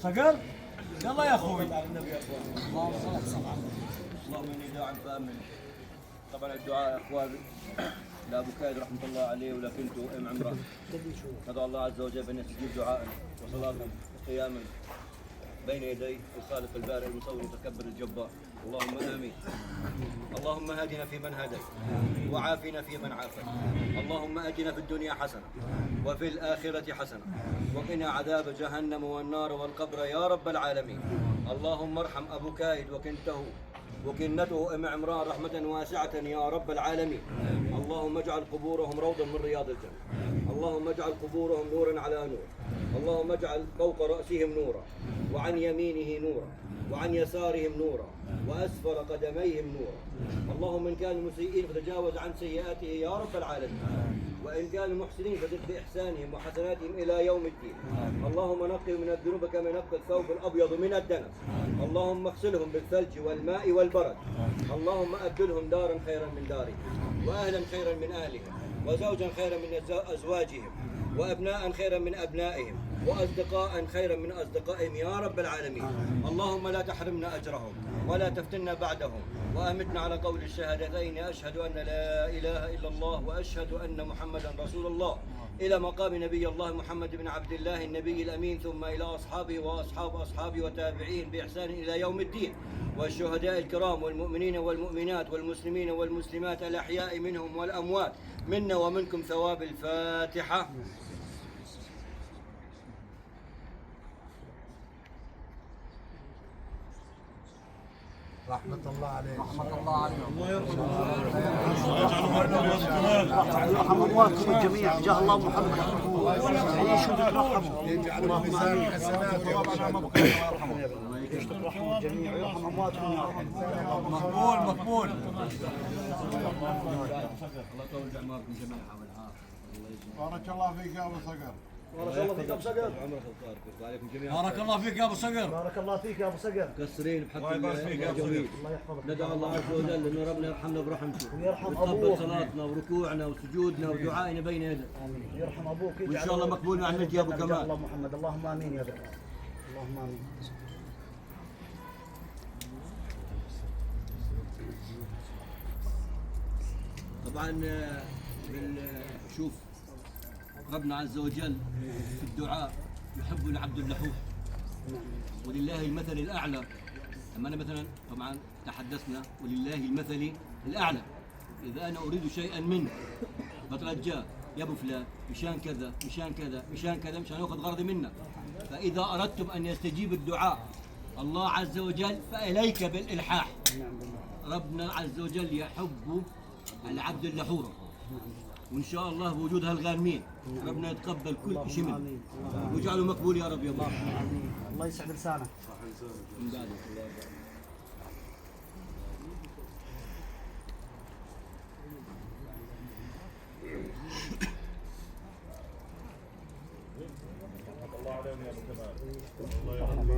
صقر يلا يا اخوي. اللهم اني داع فامن. طبعا الدعاء يا اخواني لابو كايد رحمه الله عليه ولكنته ام عمران. ندعو الله عز وجل بان يستجيب دعاءنا وصلاه وقياما بين يدي الخالق البارئ المصور المتكبر الجبار. اللهم امين. اللهم هدنا فيمن هديت وعافنا فيمن عافيت. اللهم اجنا في الدنيا حسنه وفي الاخره حسنه وقنا عذاب جهنم والنار والقبر يا رب العالمين. اللهم ارحم ابو كايد وكنته ام عمران رحمه واسعه يا رب العالمين. اللهم اجعل قبورهم روضا من رياض الجنه. اللهم اجعل قبورهم نورا على نور. اللهم اجعل فوق راسهم نورا وعن يمينه نورا وعن يسارهم نورا وأسفل قدميهم نورا. اللهم إن كانوا مسيئين فتجاوز عن سيئاته يا رب العالمين، وإن كانوا محسنين فزد بإحسانهم وحسناتهم إلى يوم الدين. اللهم نقهم من الذنوب كما ينقى الثوب الأبيض من الدنس. اللهم اغسلهم بالثلج والماء والبرد. اللهم أبدلهم دارا خيرا من دارهم وأهلا خيرا من أهلهم وزوجا خيرا من أزواجهم وأبناء خيرا من أبنائهم وأصدقاء خيرا من أصدقائهم يا رب العالمين. اللهم لا تحرمنا أجرهم ولا تفتنا بعدهم وأمتنا على قول الشهادتين أشهد أن لا إله إلا الله وأشهد أن محمدا رسول الله إلى مقام نبي الله محمد بن عبد الله النبي الأمين ثم إلى أصحابه وأصحاب أصحابه وتابعين بإحسان إلى يوم الدين والشهداء الكرام والمؤمنين والمؤمنات والمسلمين والمسلمات الأحياء منهم والأموات منا ومنكم ثواب الفاتحة. رحمة الله عليك. رحمة الله عليهم. الله يرحمه. يرحم امواتكم الجميع بجاه الله محمد. يعيشوا ويترحموا. يجعل ميزان حسناتهم. يرحم الجميع ويرحم امواتكم يا رب. مقبول مقبول. بارك الله فيك يا ابو صقر. بارك الله فيك ابو صقر. عمرك الطارق وعليكم جميعا. بارك الله فيك يا ابو صقر. بارك الله فيك يا ابو صقر. مقصرين بحق الله يبارك فيك يا أبو الجميع. الله يحفظك. ندعو الله عز وجل انه ربنا يرحمنا برحمته ويرحم ويتقبل ابوك. صلاتنا وركوعنا وسجودنا ودعائنا بين يديه. امين. يرحم ابوك. وإن شاء الله مقبول مع النبي يا أبو كمال. الله محمد. اللهم امين يا ذكر. اللهم امين. طبعا شوف ربنا عز وجل في الدعاء يحب العبد اللحوح ولله المثل الاعلى. اما انا مثلا طبعا تحدثنا ولله المثل الاعلى، اذا انا اريد شيئا منه بترجاه يا ابو فلان مشان كذا مشان كذا مشان كذا مشان ياخذ غرضي منك. فاذا اردتم ان يستجيب الدعاء الله عز وجل فاليك بالالحاح. ربنا عز وجل يحب العبد اللحوح، وان شاء الله بوجود هالغانمين ربنا يتقبل كل شيء منه ويجعله مقبول يا رب يا الله. الله يسعد لسانك. من بعد الله عليهم يا ابو كمال. الله يرحمه.